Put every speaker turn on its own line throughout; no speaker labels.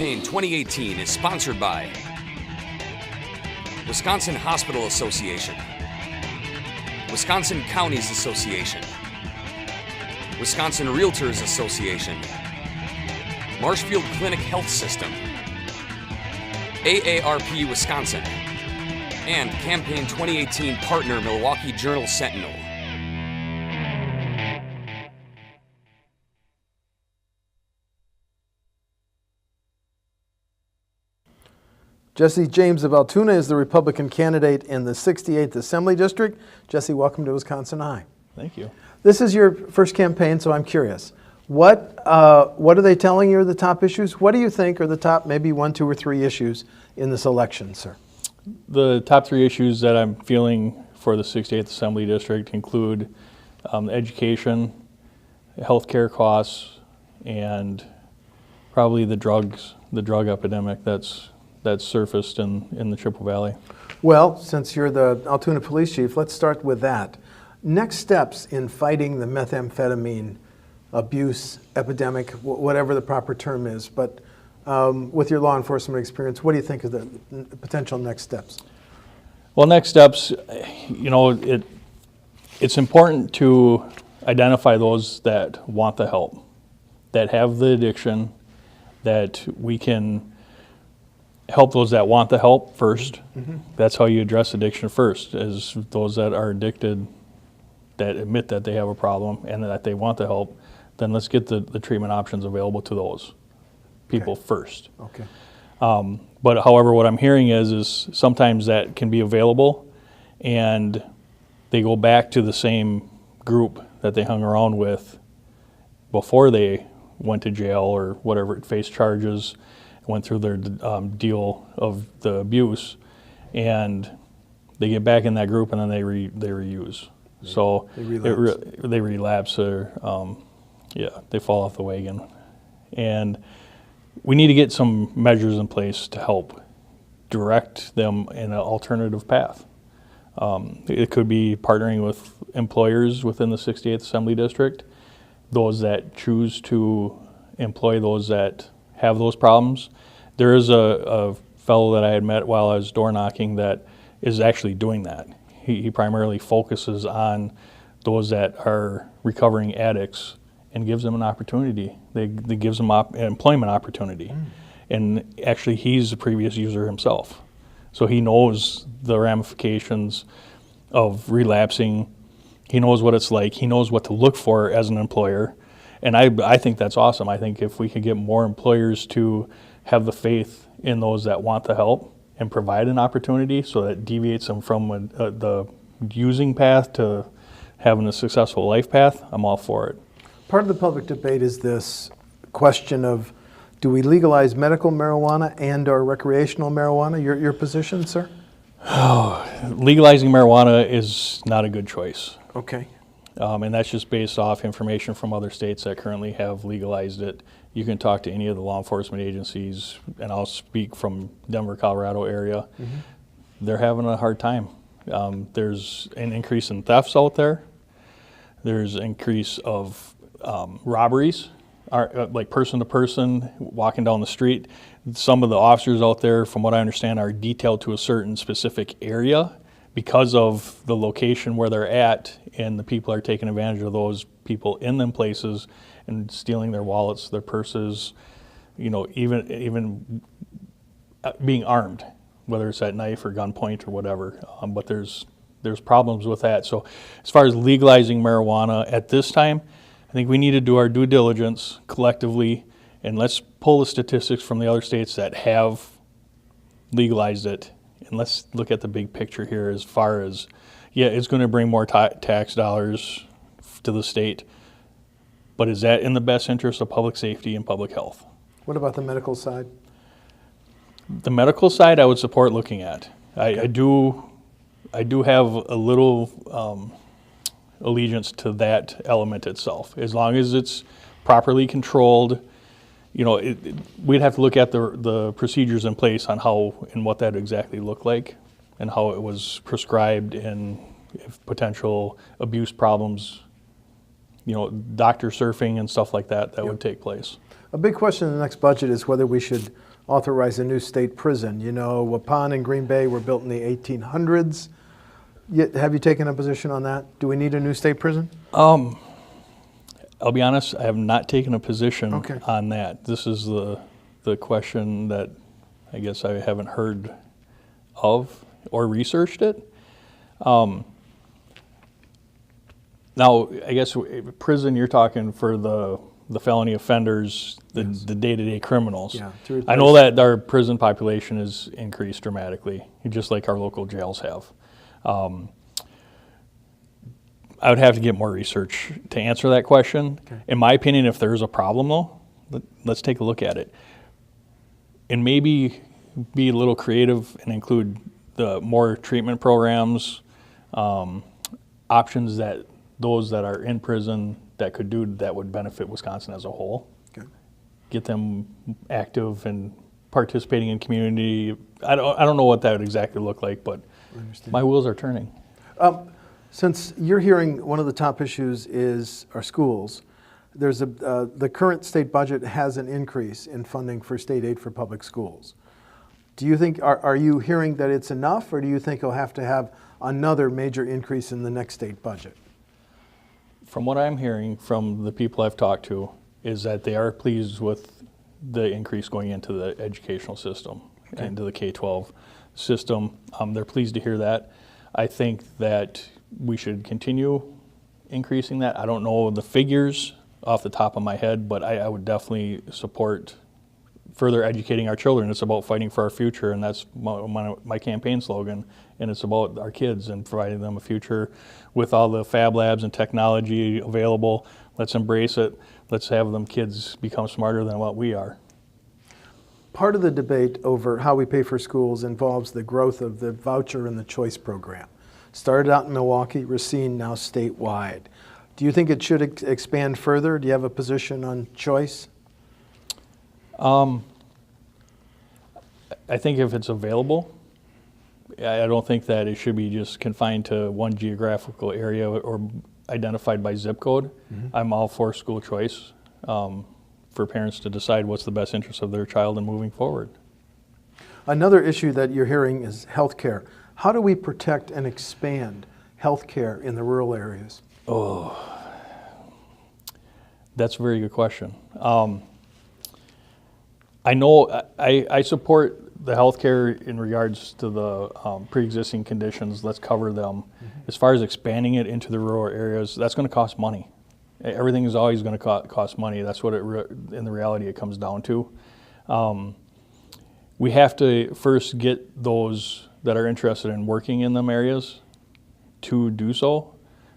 Campaign 2018 is sponsored by Wisconsin Hospital Association, Wisconsin Counties Association, Wisconsin Realtors Association, Marshfield Clinic Health System, AARP Wisconsin, and Campaign 2018 partner Milwaukee Journal-Sentinel.
Jesse James of Altoona is the Republican candidate in the 68th Assembly District. Jesse, welcome to WisconsinEye.
Thank you.
This is your first campaign, so I'm curious. What are they telling you are the top issues? What do you think are the top maybe 1, 2, or 3 issues in this election, sir?
The top 3 issues that I'm feeling for the 68th Assembly District include education, healthcare costs, and probably the drug epidemic that's surfaced in the Chippewa Valley.
Well, since you're the Altoona Police Chief, let's start with that. Next steps in fighting the methamphetamine abuse epidemic, whatever the proper term is, but with your law enforcement experience, what do you think of the potential next steps?
Well, next steps, it's important to identify those that want the help, that have the addiction, that we can help those that want the help first. Mm-hmm. That's how you address addiction first, is those that are addicted, that admit that they have a problem and that they want the help, then let's get the treatment options available to those people first.
Okay.
But however, what I'm hearing is sometimes that can be available and they go back to the same group that they hung around with before they went to jail or whatever, faced charges, went through their deal of the abuse, and they get back in that group and then they reuse. So they relapse or they fall off the wagon. And we need to get some measures in place to help direct them in an alternative path. It could be partnering with employers within the 68th Assembly District, those that choose to employ those that have those problems. There is a fellow that I had met while I was door knocking that is actually doing that. He primarily focuses on those that are recovering addicts and gives them an opportunity. They gives them employment opportunity. And actually he's a previous user himself. So he knows the ramifications of relapsing. He knows what it's like. He knows what to look for as an employer. And I think that's awesome. I think if we could get more employers to have the faith in those that want the help and provide an opportunity so that deviates them from the using path to having a successful life path, I'm all for it.
Part of the public debate is this question of, do we legalize medical marijuana and or recreational marijuana? Your position, sir?
Legalizing marijuana is not a good choice.
Okay.
And that's just based off information from other states that currently have legalized it. You can talk to any of the law enforcement agencies, and I'll speak from Denver, Colorado area. Mm-hmm. They're having a hard time. There's an increase in thefts out there. There's an increase of robberies, like person to person, walking down the street. Some of the officers out there, from what I understand, are detailed to a certain specific area because of the location where they're at, and the people are taking advantage of those people in them places and stealing their wallets, their purses, even being armed, whether it's at knife or gunpoint or whatever. But there's problems with that. So as far as legalizing marijuana at this time, I think we need to do our due diligence collectively, and let's pull the statistics from the other states that have legalized it, and let's look at the big picture here as far as, it's going to bring more tax dollars to the state, but is that in the best interest of public safety and public health?
What about the medical side?
The medical side I would support looking at. Okay. I do have a little allegiance to that element itself. As long as it's properly controlled, we'd have to look at the procedures in place on how and what that exactly looked like and how it was prescribed, and if potential abuse problems, doctor surfing and stuff like that would take place.
A big question in the next budget is whether we should authorize a new state prison. You know, Waupun and Green Bay were built in the 1800s. Have you taken a position on that? Do we need a new state prison?
I'll be honest, I have not taken a position
Okay.
on that. This is the question that I guess I haven't heard of or researched it. Now, I guess prison, you're talking for the felony offenders, the day-to-day criminals.
Yeah,
I know that our prison population has increased dramatically, just like our local jails have. I would have to get more research to answer that question.
Okay.
In my opinion, if there is a problem, though, let's take a look at it. And maybe be a little creative and include the more treatment programs, options that those that are in prison that could do that would benefit Wisconsin as a whole.
Okay.
Get them active and participating in community. I don't know what that would exactly look like, but my wheels are turning.
Since you're hearing one of the top issues is our schools, there's the current state budget has an increase in funding for state aid for public schools. Do you think, are you hearing that it's enough, or do you think you'll have to have another major increase in the next state budget?
From what I'm hearing from the people I've talked to is that they are pleased with the increase going into the educational system, into the K-12 system. They're pleased to hear that. I think that we should continue increasing that. I don't know the figures off the top of my head, but I would definitely support further educating our children. It's about fighting for our future, and that's my campaign slogan, and it's about our kids and providing them a future with all the fab labs and technology available. Let's embrace it. Let's have them kids become smarter than what we are.
Part of the debate over how we pay for schools involves the growth of the voucher and the choice program. Started out in Milwaukee, Racine, now statewide. Do you think it should expand further? Do you have a position on choice?
I think if it's available, I don't think that it should be just confined to one geographical area or identified by zip code. I'm all for school choice, for parents to decide what's the best interest of their child in moving forward.
Another issue that you're hearing is health care. How do we protect and expand health care in the rural areas?
That's a very good question. I know I support the health care in regards to the pre-existing conditions. Let's cover them. As far as expanding it into the rural areas, that's going to cost money. Everything is always going to cost money. That's what in the reality it comes down to. We have to first get those that are interested in working in them areas to do so.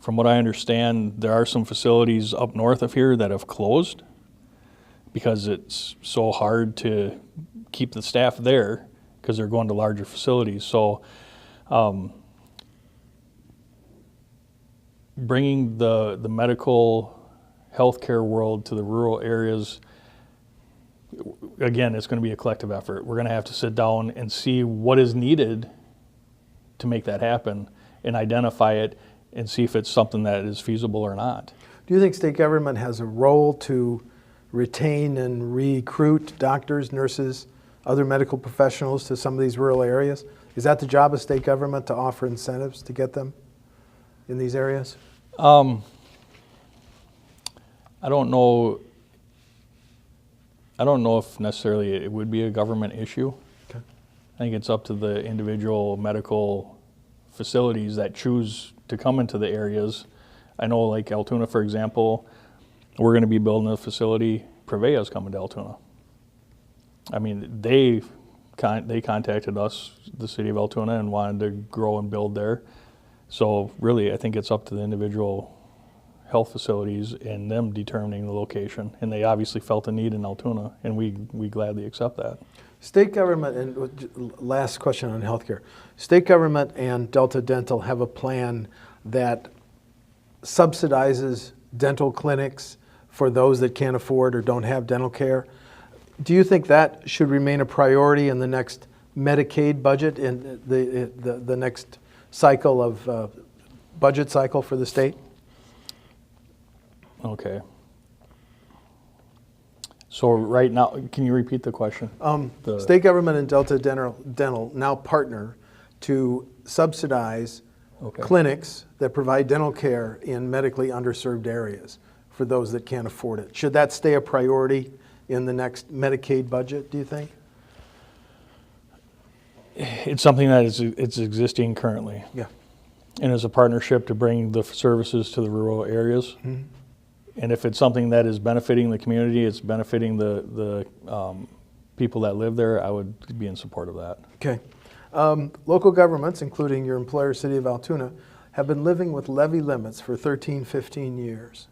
From what I understand, there are some facilities up north of here that have closed because it's so hard to keep the staff there because they're going to larger facilities. So bringing the medical healthcare world to the rural areas, again, it's going to be a collective effort. We're going to have to sit down and see what is needed to make that happen and identify it and see if it's something that is feasible or not.
Do you think state government has a role to retain and recruit doctors, nurses, other medical professionals to some of these rural areas? Is that the job of state government, to offer incentives to get them in these areas?
I don't know if necessarily it would be a government issue.
Okay.
I think it's up to the individual medical facilities that choose to come into the areas. I know, like Altoona, for example, we're going to be building a facility. Prevea's coming to Altoona. I mean, they contacted us, the city of Altoona, and wanted to grow and build there. So really, I think it's up to the individual health facilities and them determining the location. And they obviously felt a need in Altoona, and we gladly accept that.
State government, and last question on healthcare. State government and Delta Dental have a plan that subsidizes dental clinics for those that can't afford or don't have dental care. Do you think that should remain a priority in the next Medicaid budget, in the next cycle of budget cycle for the state?
Okay. So right now, can you repeat the question?
State government and Delta Dental now partner to subsidize
Okay.
clinics that provide dental care in medically underserved areas for those that can't afford it. Should that stay a priority in the next Medicaid budget, do you think?
It's something that it's existing currently.
Yeah.
And it's a partnership to bring the services to the rural areas.
Mm-hmm.
And if it's something that is benefiting the community, it's benefiting the people that live there, I would be in support of that.
Okay. Local governments, including your employer, City of Altoona, have been living with levy limits for 13, 15 years.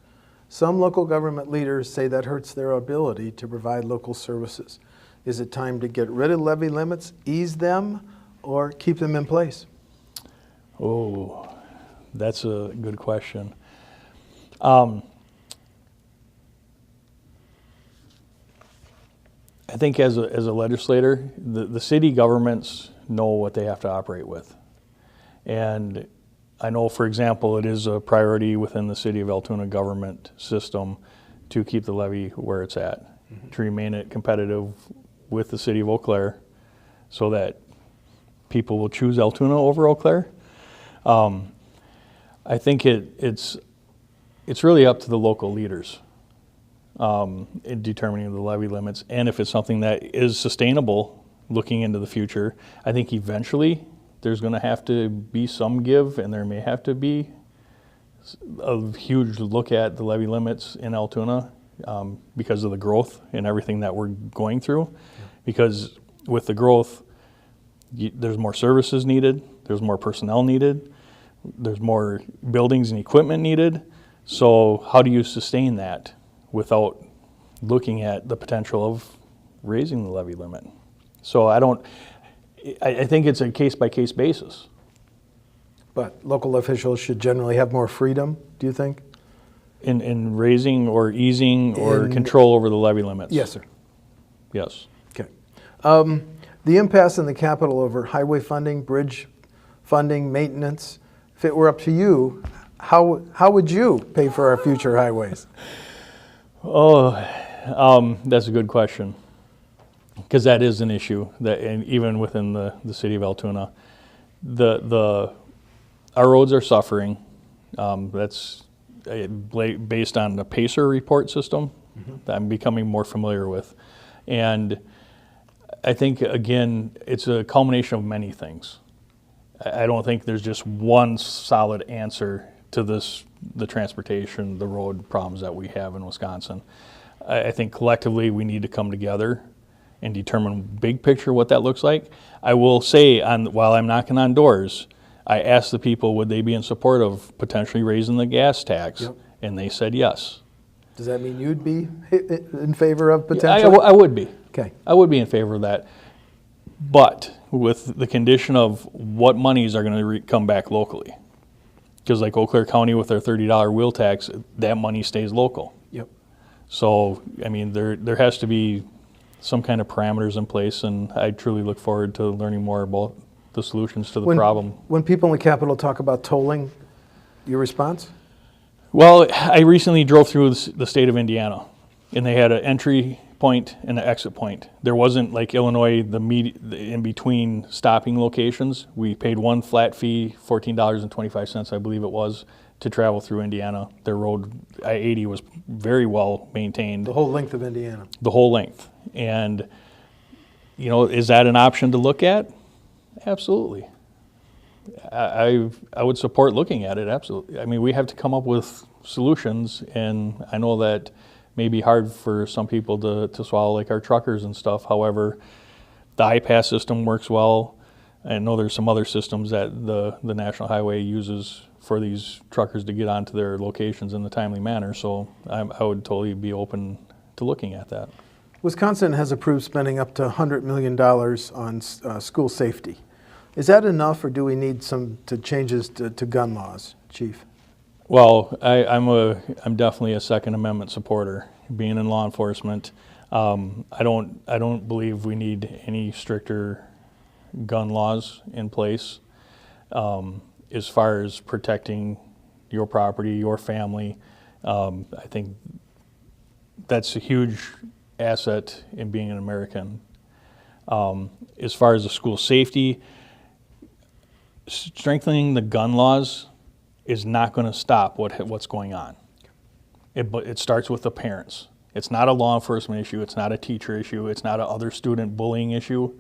Some local government leaders say that hurts their ability to provide local services. Is it time to get rid of levy limits, ease them, or keep them in place?
Oh, that's a good question. I think as a legislator, the city governments know what they have to operate with. And I know, for example, it is a priority within the City of Altoona government system to keep the levy where it's at, to remain it competitive with the City of Eau Claire so that people will choose Altoona over Eau Claire. I think it's really up to the local leaders in determining the levy limits, and if it's something that is sustainable looking into the future. I think eventually there's going to have to be some give, and there may have to be a huge look at the levy limits in Altoona because of the growth and everything that we're going through. Yeah. Because with the growth, there's more services needed, there's more personnel needed, there's more buildings and equipment needed. So how do you sustain that without looking at the potential of raising the levy limit? So I think it's a case-by-case basis.
But local officials should generally have more freedom, do you think?
In raising or easing or control over the levy limits?
Yes, sir.
Yes.
Okay. The impasse in the Capitol over highway funding, bridge funding, maintenance, if it were up to you, how would you pay for our future highways?
Oh, that's a good question. Because that is an issue, and even within the city of Altoona. Our roads are suffering. That's based on the PACER report system that I'm becoming more familiar with. And I think, again, it's a culmination of many things. I don't think there's just one solid answer to the transportation, the road problems that we have in Wisconsin. I think collectively we need to come together and determine big picture what that looks like. I will say, while I'm knocking on doors, I asked the people would they be in support of potentially raising the gas tax,
Yep.
And they said yes.
Does that mean you'd be in favor of
Yeah,
potential?
I would be.
Okay.
I would be in favor of that, but with the condition of what monies are going to come back locally. Because like Eau Claire County with their $30 wheel tax, that money stays local.
Yep.
So, I mean, there has to be some kind of parameters in place, and I truly look forward to learning more about the solutions to the problem.
When people in the Capitol talk about tolling, your response?
Well, I recently drove through the state of Indiana, and they had an entry point and an exit point. There wasn't like Illinois, in between stopping locations. We paid one flat fee, $14.25, I believe it was, to travel through Indiana. Their road, I-80, was very well maintained.
The whole length of Indiana.
The whole length. And, you know, is that an option to look at? Absolutely. I would support looking at it, absolutely. I mean, we have to come up with solutions, and I know that may be hard for some people to swallow, like our truckers and stuff. However, the iPass system works well. I know there's some other systems that the National Highway uses for these truckers to get onto their locations in a timely manner, so I would totally be open to looking at that.
Wisconsin has approved spending up to $100 million on school safety. Is that enough, or do we need some changes to gun laws, Chief?
Well, I'm definitely a Second Amendment supporter. Being in law enforcement, I don't believe we need any stricter gun laws in place as far as protecting your property, your family. I think that's a huge asset in being an American. As far as the school safety, strengthening the gun laws is not going to stop what's going on. But it starts with the parents. It's not a law enforcement issue. It's not a teacher issue. It's not a other student bullying issue.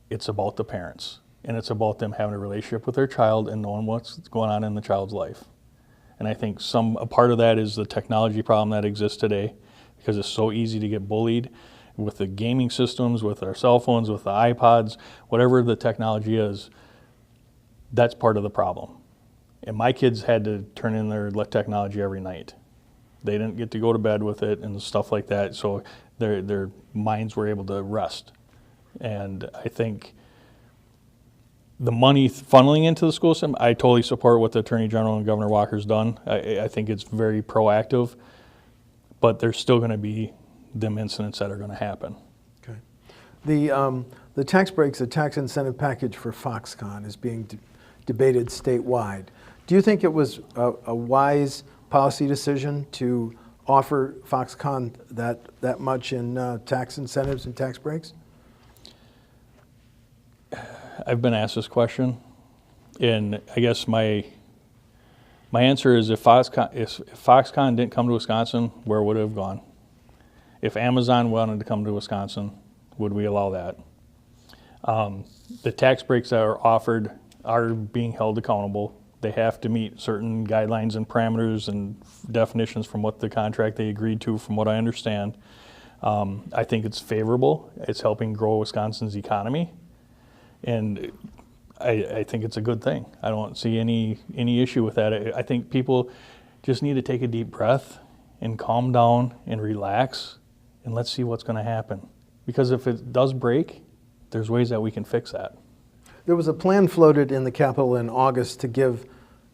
It's about the parents. And it's about them having a relationship with their child and knowing what's going on in the child's life. And I think a part of that is the technology problem that exists today, because it's so easy to get bullied with the gaming systems, with our cell phones, with the iPods, whatever the technology is. That's part of the problem. And my kids had to turn in their technology every night. They didn't get to go to bed with it and stuff like that, so their minds were able to rest. And I think the money funneling into the school system, I totally support what the Attorney General and Governor Walker's done. I think it's very proactive, but there's still going to be them incidents that are going to happen.
Okay. The tax breaks, the tax incentive package for Foxconn is being debated statewide. Do you think it was a wise policy decision to offer Foxconn that much in tax incentives and tax breaks?
I've been asked this question, and I guess my answer is if Foxconn didn't come to Wisconsin, where would it have gone? If Amazon wanted to come to Wisconsin, would we allow that? The tax breaks that are offered are being held accountable. They have to meet certain guidelines and parameters and definitions from what the contract they agreed to, from what I understand. I think it's favorable. It's helping grow Wisconsin's economy. And I think it's a good thing. I don't see any issue with that. I think people just need to take a deep breath and calm down and relax, and let's see what's going to happen. Because if it does break, there's ways that we can fix that.
There was a plan floated in the Capitol in August to give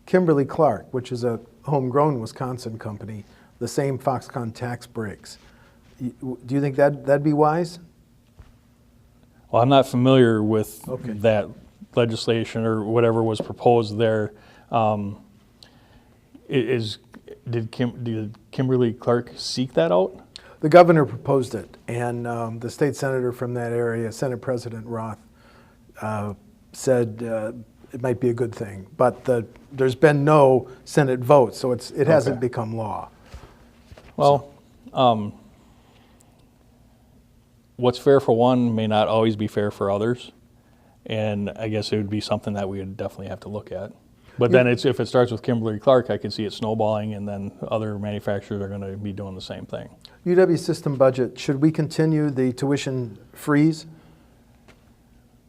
Kimberly-Clark, which is a homegrown Wisconsin company, the same Foxconn tax breaks. Do you think that'd be wise?
Well, I'm not familiar with
Okay.
that legislation or whatever was proposed there. Did Kimberly-Clark seek that out?
The governor proposed it, and the state senator from that area, Senate President Roth, said it might be a good thing. But there's been no Senate vote, so it hasn't become law.
Well, what's fair for one may not always be fair for others, and I guess it would be something that we would definitely have to look at. But then if it starts with Kimberly-Clark, I can see it snowballing, and then other manufacturers are going to be doing the same thing.
UW system budget, should we continue the tuition freeze?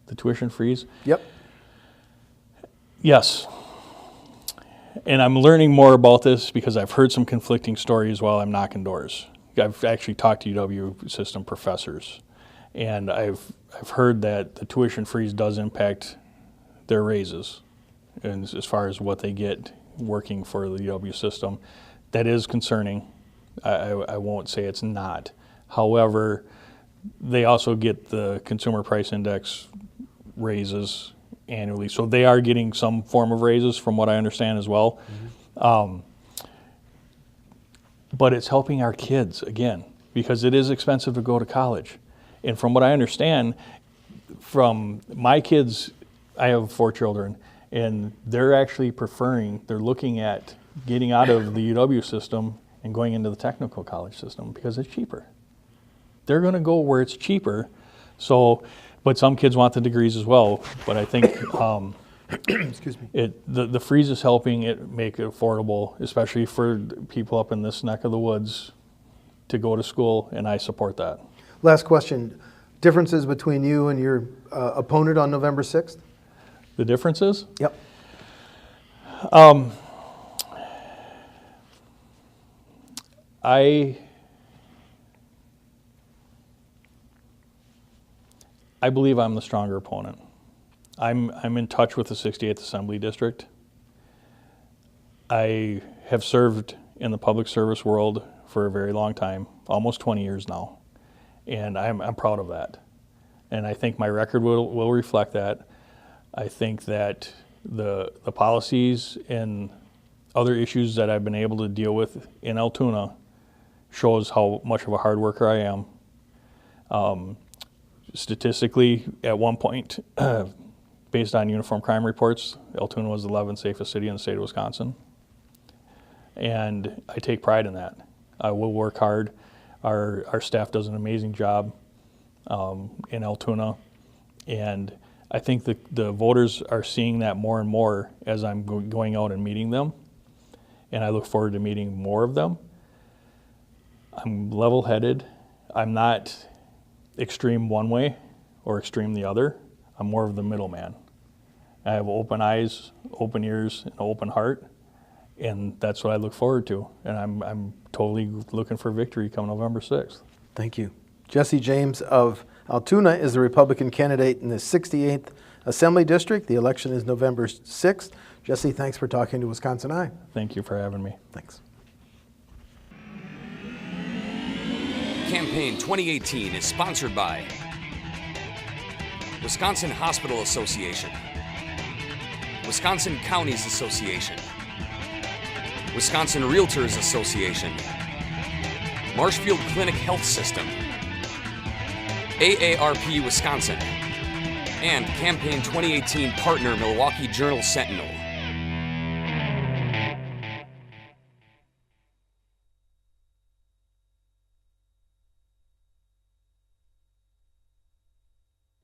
The tuition freeze?
Yep.
Yes. And I'm learning more about this because I've heard some conflicting stories while I'm knocking doors. I've actually talked to UW system professors, and I've heard that the tuition freeze does impact their raises, and as far as what they get working for the UW system. That is concerning. I won't say it's not. However, they also get the consumer price index raises annually, so they are getting some form of raises from what I understand as well. Mm-hmm. But it's helping our kids, again, because it is expensive to go to college. And from what I understand, from my kids, I have 4 children, and they're actually they're looking at getting out of the UW system and going into the technical college system because it's cheaper. They're going to go where it's cheaper. So, but some kids want the degrees as well. But I think
Excuse me.
the freeze is helping it make it affordable, especially for people up in this neck of the woods to go to school, and I support that.
Last question. Differences between you and your opponent on November 6th?
The differences?
Yep.
I believe I'm the stronger opponent. I'm in touch with the 68th Assembly District. I have served in the public service world for a very long time, almost 20 years now, and I'm proud of that. And I think my record will reflect that. I think that the policies and other issues that I've been able to deal with in Altoona shows how much of a hard worker I am Statistically, at one point, based on uniform crime reports, Altoona was the 11th safest city in the state of Wisconsin. And I take pride in that. I will work hard. Our staff does an amazing job in Altoona. And I think the voters are seeing that more and more as I'm going out and meeting them. And I look forward to meeting more of them. I'm level-headed. I'm not extreme one way or extreme the other. I'm more of the middleman. I have open eyes, open ears, and an open heart, and that's what I look forward to. And I'm totally looking for victory come November 6th.
Thank you. Jesse James of Altoona is the Republican candidate in the 68th Assembly District. The election is November 6th. Jesse, thanks for talking to WisconsinEye.
Thank you for having me.
Thanks.
Campaign 2018 is sponsored by Wisconsin Hospital Association, Wisconsin Counties Association, Wisconsin Realtors Association, Marshfield Clinic Health System, AARP Wisconsin, and Campaign 2018 partner Milwaukee Journal Sentinel.